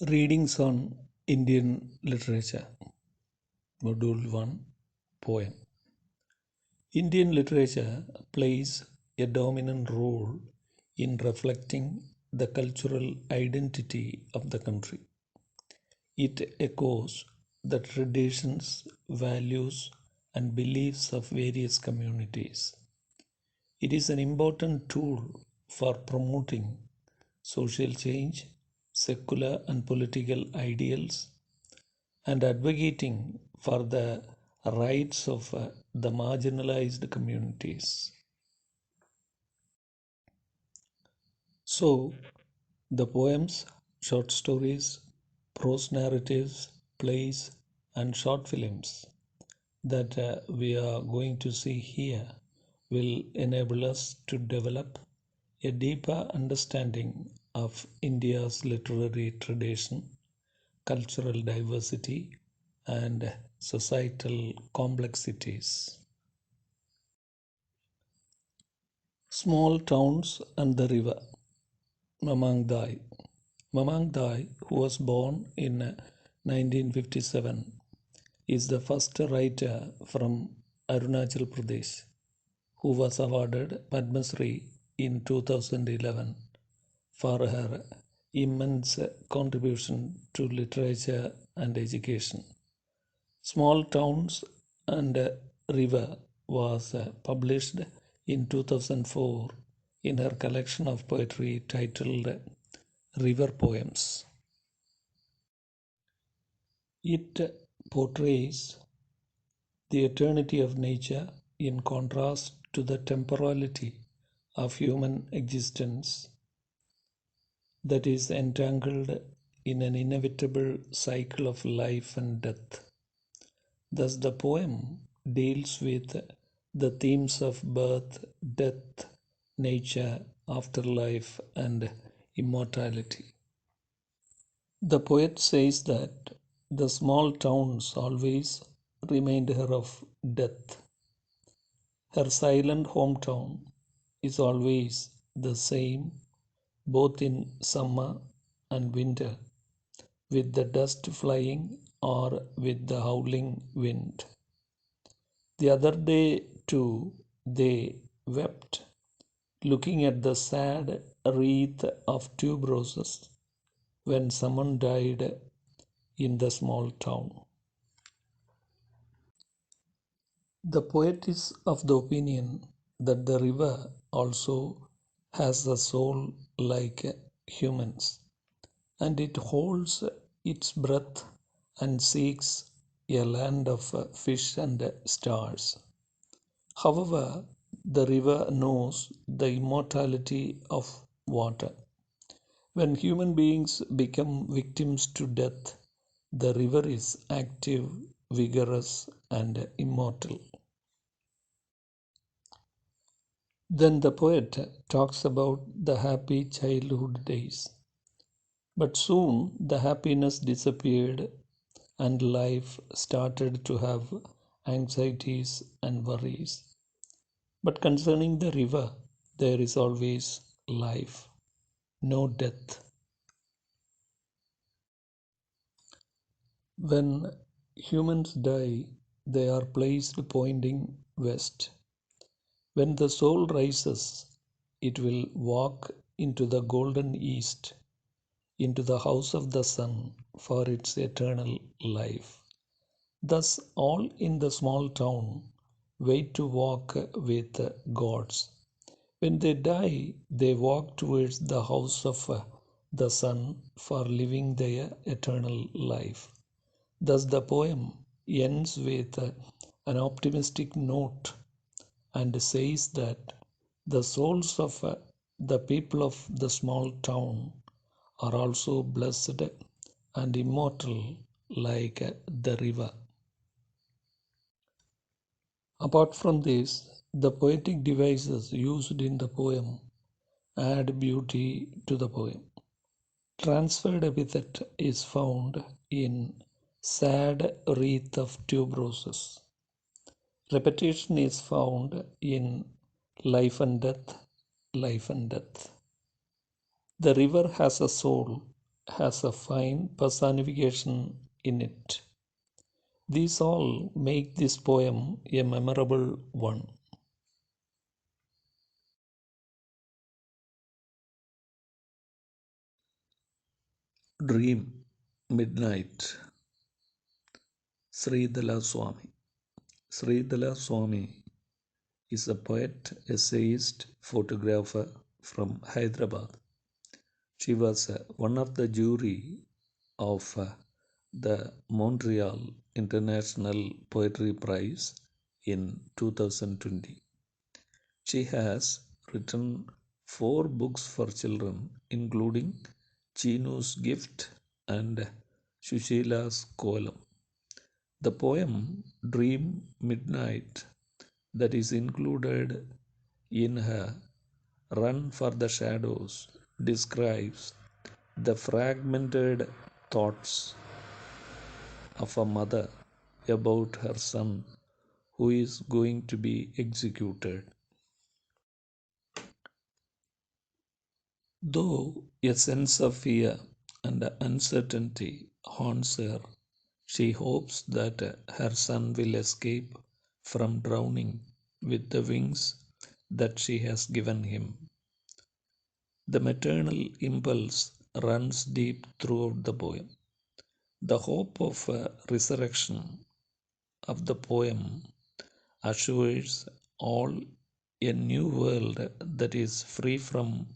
Readings on Indian Literature, Module 1, Poem. Indian literature plays a dominant role in reflecting the cultural identity of the country. It echoes the traditions, values, and beliefs of various communities. It is an important tool for promoting social change, secular and political ideals, and advocating for the rights of the marginalized communities. So, the poems, short stories, prose narratives, plays, and short films that we are going to see here will enable us to develop a deeper understanding of India's literary tradition, cultural diversity, and societal complexities. Small towns and the river. Mamang Dai. Mamang Dai, who was born in 1957, is the first writer from Arunachal Pradesh who was awarded Padma Shri in 2011 for her immense contribution to literature and education. Small Towns and River was published in 2004 in her collection of poetry titled River Poems. It portrays the eternity of nature in contrast to the temporality of human existence that is entangled in an inevitable cycle of life and death. Thus, the poem deals with the themes of birth, death, nature, afterlife, and immortality. The poet says that the small towns always remind her of death. Her silent hometown is always the same, both in summer and winter, with the dust flying or with the howling wind. The other day, too, they wept, looking at the sad wreath of tuberoses when someone died in the small town. The poet is of the opinion that the river also has a soul like humans, and it holds its breath and seeks a land of fish and stars. However, the river knows the immortality of water. When human beings become victims to death, the river is active, vigorous, and immortal. Then the poet talks about the happy childhood days. But soon the happiness disappeared and life started to have anxieties and worries. But concerning the river, there is always life, no death. When humans die, they are placed pointing west. When the soul rises, it will walk into the golden east, into the house of the sun for its eternal life. Thus, all in the small town wait to walk with gods. When they die, they walk towards the house of the sun for living their eternal life. Thus, the poem ends with an optimistic note and says that the souls of the people of the small town are also blessed and immortal like the river. Apart from this, the poetic devices used in the poem add beauty to the poem. Transferred epithet is found in sad wreath of tuberoses. Repetition is found in life and death, life and death. The river has a soul has a fine personification in it. These all make this poem a memorable one. Dream, Midnight, Sridala Swami. Sridala Swami is a poet, essayist, photographer from Hyderabad. She was one of the jury of the Montreal International Poetry Prize in 2020. She has written four books for children, including Chinu's Gift and Sushila's Kolam. The poem Dream Midnight, that is included in her Run for the Shadows, describes the fragmented thoughts of a mother about her son who is going to be executed. Though a sense of fear and uncertainty haunts her, she hopes that her son will escape from drowning with the wings that she has given him. The maternal impulse runs deep throughout the poem. The hope of resurrection of the poem assures all a new world that is free from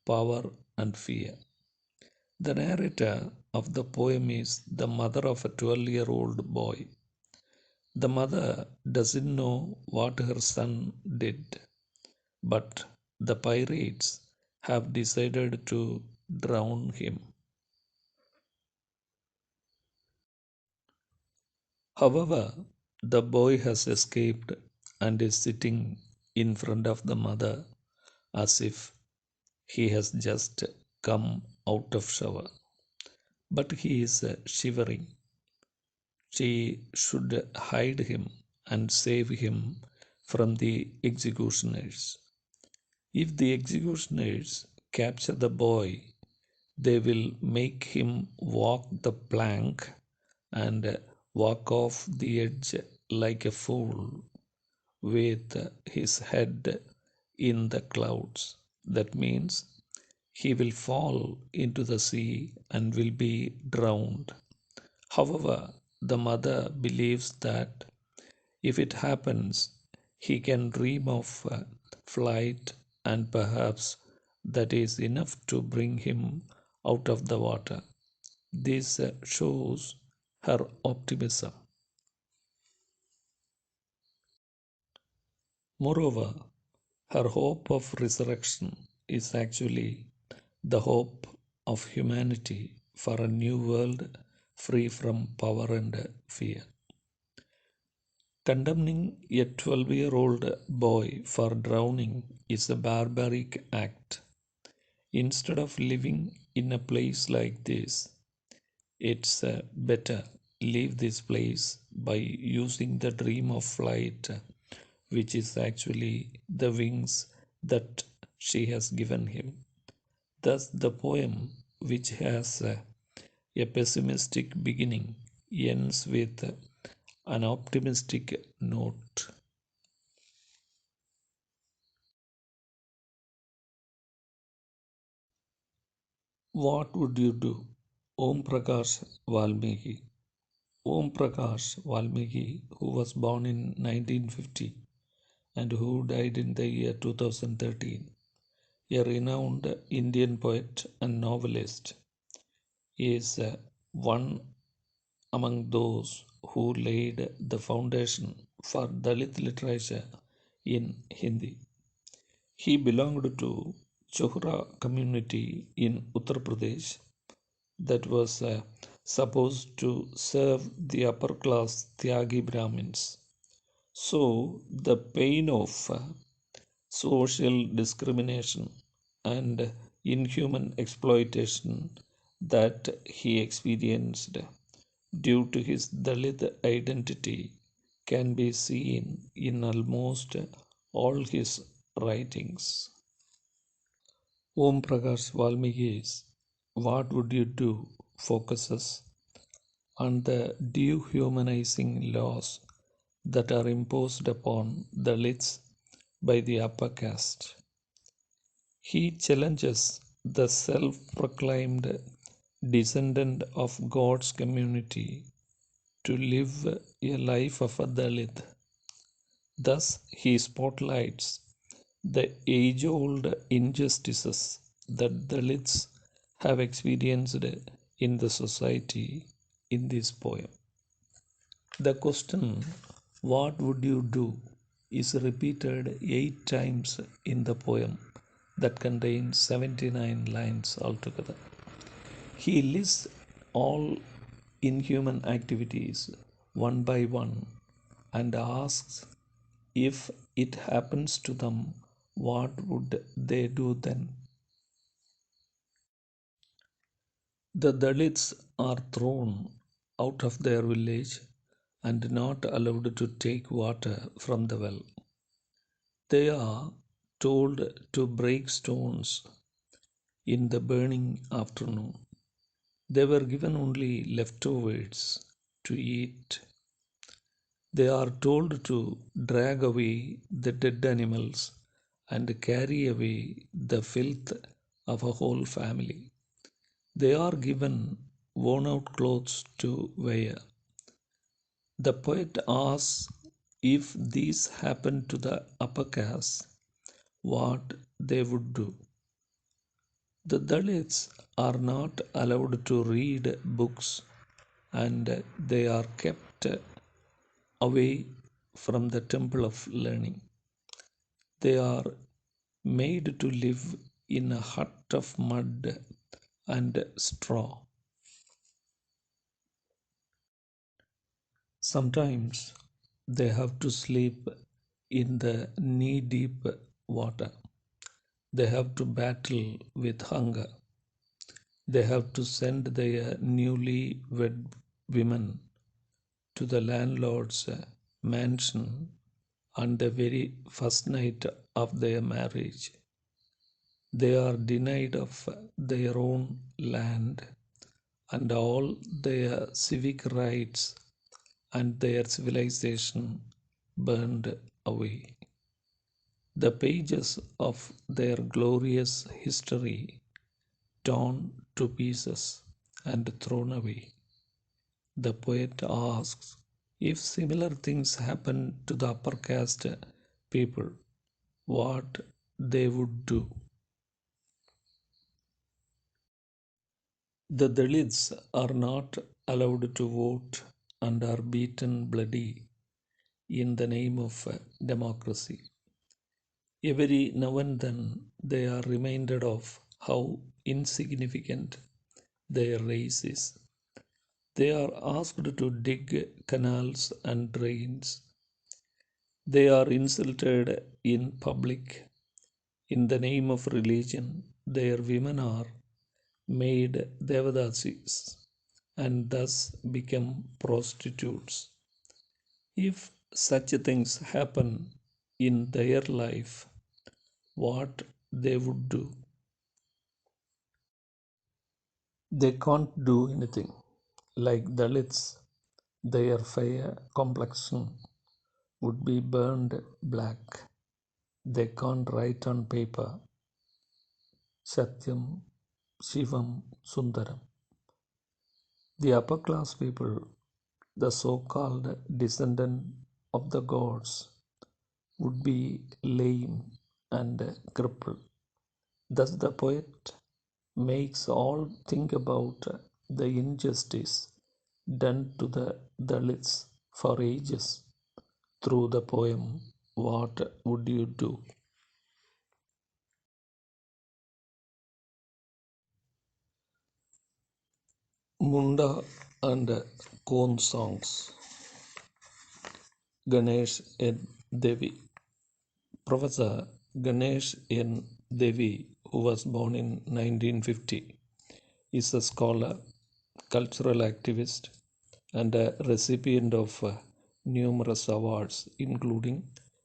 power and fear. The narrator of the poem is the mother of a 12-year-old boy. The mother doesn't know what her son did, but the pirates have decided to drown him. However, the boy has escaped and is sitting in front of the mother as if he has just come out of shower. But he is shivering. She should hide him and save him from the executioners. If the executioners capture the boy, they will make him walk the plank and walk off the edge like a fool with his head in the clouds. That means he will fall into the sea and will be drowned. However, the mother believes that if it happens, he can dream of flight, and perhaps that is enough to bring him out of the water. This shows her optimism. Moreover, her hope of resurrection is actually the hope of humanity for a new world free from power and fear. Condemning a 12-year-old boy for drowning is a barbaric act. Instead of living in a place like this, it's better leave this place by using the dream of flight, which is actually the wings that she has given him. Thus, the poem, which has a pessimistic beginning, ends with an optimistic note. What would you do? Omprakash Valmiki. Omprakash Valmiki, who was born in 1950 and who died in the year 2013, a renowned Indian poet and novelist, is one among those who laid the foundation for Dalit literature in Hindi. He belonged to Chohra community in Uttar Pradesh that was supposed to serve the upper class Tyagi Brahmins. So, the pain of social discrimination and inhuman exploitation that he experienced due to his Dalit identity can be seen in almost all his writings. Om Prakash Valmiki's What Would You Do focuses on the dehumanizing laws that are imposed upon Dalits by the upper caste. He challenges the self proclaimed descendant of God's community to live a life of a Dalit. Thus, he spotlights the age old injustices that Dalits have experienced in the society in this poem. The question, "What would you do?" is repeated 8 times in the poem that contains 79 lines altogether. He lists all inhuman activities one by one and asks if it happens to them, what would they do then? The Dalits are thrown out of their village and not allowed to take water from the well. They are told to break stones in the burning afternoon. They were given only leftovers to eat. They are told to drag away the dead animals and carry away the filth of a whole family. They are given worn out clothes to wear. The poet asks if these happened to the upper caste, what they would do. The Dalits are not allowed to read books and they are kept away from the temple of learning. They are made to live in a hut of mud and straw. Sometimes they have to sleep in the knee deep water. They have to battle with hunger. They have to send their newly wed women to the landlord's mansion on the very first night of their marriage. They are denied of their own land and all their civic rights and their civilization burned away. The pages of their glorious history torn to pieces and thrown away. The poet asks if similar things happen to the upper caste people, what they would do. The Dalits are not allowed to vote and are beaten bloody in the name of democracy. Every now and then they are reminded of how insignificant their race is. They are asked to dig canals and drains. They are insulted in public. In the name of religion, their women are made devadasis and thus become prostitutes. If such things happen in their life, what they would do? They can't do anything. Like Dalits, their fair complexion would be burned black. They can't write on paper Satyam, Shivam, Sundaram. The upper class people, the so called descendant of the gods, would be lame and crippled. Thus, the poet makes all think about the injustice done to the Dalits for ages through the poem What Would You Do? Munda and Kondh songs. Ganesh and Devy. Professor Ganesh N. Devy, who was born in 1950, is a scholar, cultural activist, and a recipient of numerous awards, including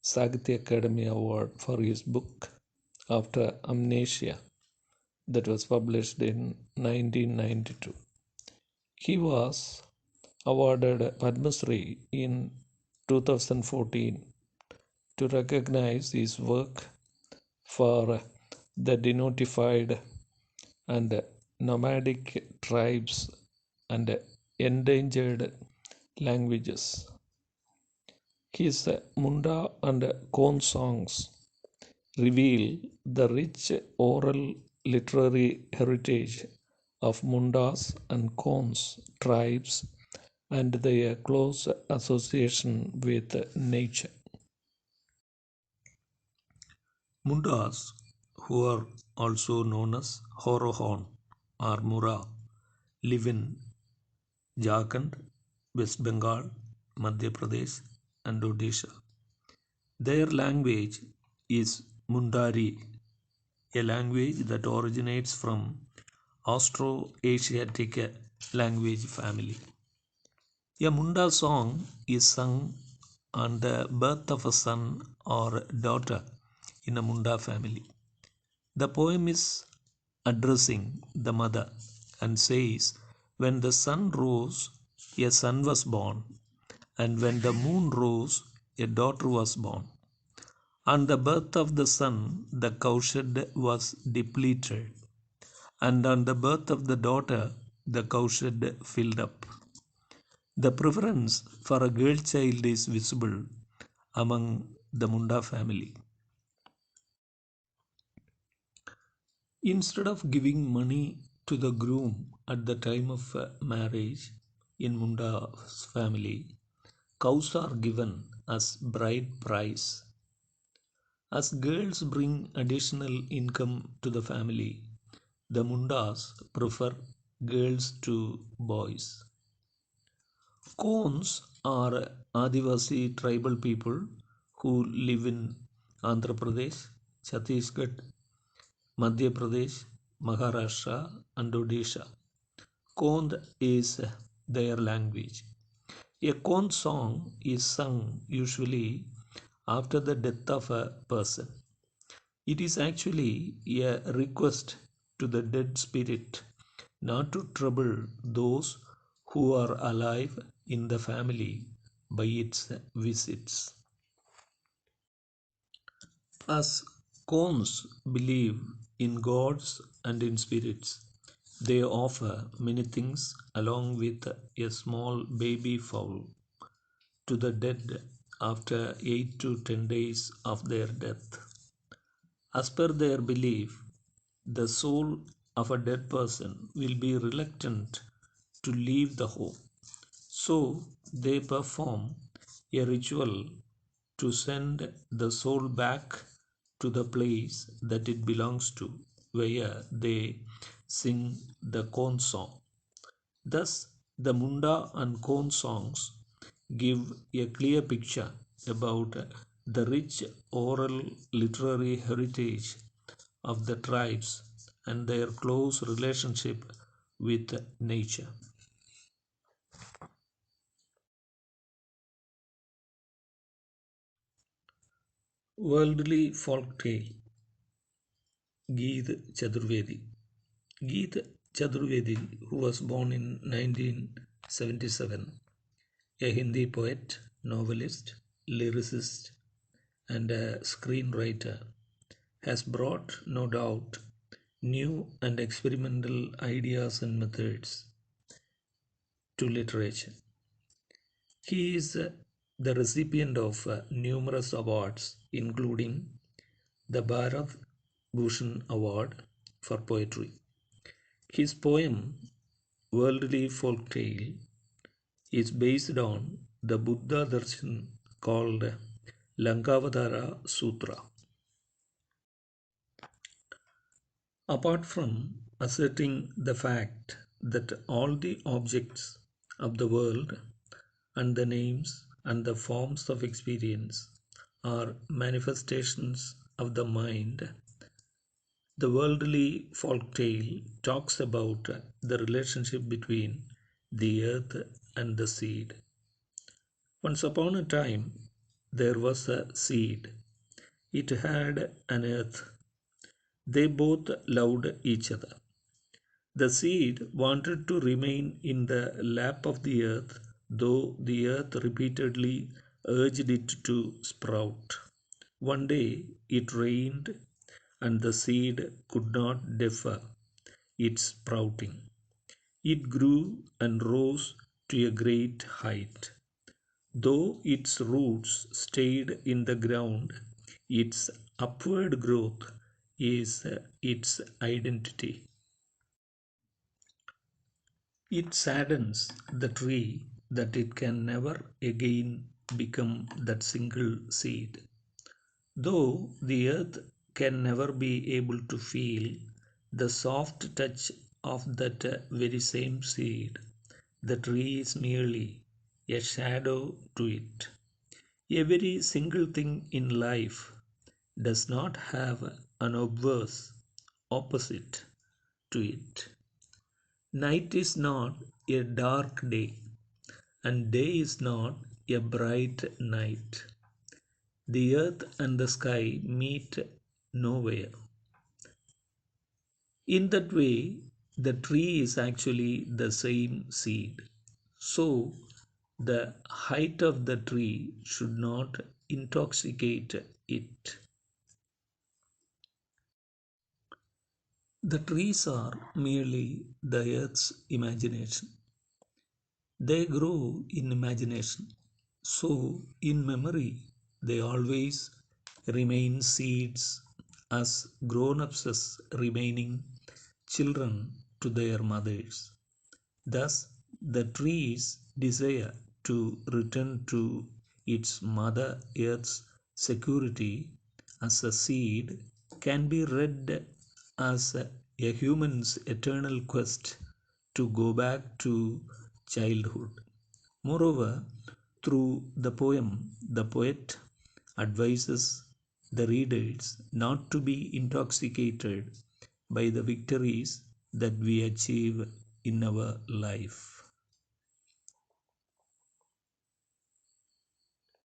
Sahitya Academy Award for his book After Amnesia. that was published in 1992. He was awarded Padma Shri in 2014 to recognize his work for the denotified and nomadic tribes and endangered languages. His Munda and Kondh songs reveal the rich oral literary heritage of Mundas and Kondhs tribes and their close association with nature. Mundas, who are also known as Horohon or Mura, live in Jharkhand, West Bengal, Madhya Pradesh, and Odisha. Their language is Mundari, a language that originates from Austro-Asiatic language family. A Munda song is sung on the birth of a son or daughter in a Munda family. The poem is addressing the mother and says, when the sun rose, a son was born, and when the moon rose, a daughter was born. On the birth of the sun, the cowshed was depleted, and on the birth of the daughter, the cowshed filled up. The preference for a girl child is visible among the Munda family. Instead of giving money to the groom at the time of marriage in Munda's family, cows are given as bride price. As girls bring additional income to the family, the Mundas prefer girls to boys. Kons are Adivasi tribal people who live in Andhra Pradesh, Chhattisgarh, Madhya Pradesh, Maharashtra, and Odisha. Kondh is their language. A Kondh song is sung usually after the death of a person. It is actually a request to the dead spirit not to trouble those who are alive in the family by its visits. As Khons believe in gods and in spirits, they offer many things along with a small baby fowl to the dead after 8 to 10 days of their death. As per their belief, the soul of a dead person will be reluctant to leave the home. So they perform a ritual to send the soul back to the place that it belongs to, where they sing the Kondh song. Thus, the Munda and Kondh songs give a clear picture about the rich oral literary heritage of the tribes and their close relationship with nature. Worldly folk tale Geet Chaturvedi. Geet Chaturvedi, who was born in 1977, a Hindi poet, novelist, lyricist, and a screenwriter, has brought, no doubt, new and experimental ideas and methods to literature. He is the recipient of numerous awards, including the Bharat Bhushan Award for Poetry. His poem, Worldly Folk Tale, is based on the Buddha darshan called Lankavadara Sutra. Apart from asserting the fact that all the objects of the world and the names and the forms of experience are manifestations of the mind, the worldly folk tale talks about the relationship between the earth and the seed. Once upon a time, there was a seed. It had an earth. They both loved each other. The seed wanted to remain in the lap of the earth, though the earth repeatedly urged it to sprout. One day it rained, and the seed could not defer its sprouting. It grew and rose to a great height. Though its roots stayed in the ground, its upward growth is its identity. It saddens the tree that it can never again become that single seed. Though the earth can never be able to feel the soft touch of that very same seed, the tree is merely a shadow to it. Every single thing in life does not have an obverse opposite to it. Night is not a dark day, and day is not a bright night. The earth and the sky meet nowhere. In that way, the tree is actually the same seed. So, the height of the tree should not intoxicate it. The trees are merely the earth's imagination. They grow in imagination. So, in memory, they always remain seeds as grown ups as remaining children to their mothers. Thus, the tree's desire to return to its Mother Earth's security as a seed can be read as a human's eternal quest to go back to childhood. Moreover, through the poem, the poet advises the readers not to be intoxicated by the victories that we achieve in our life.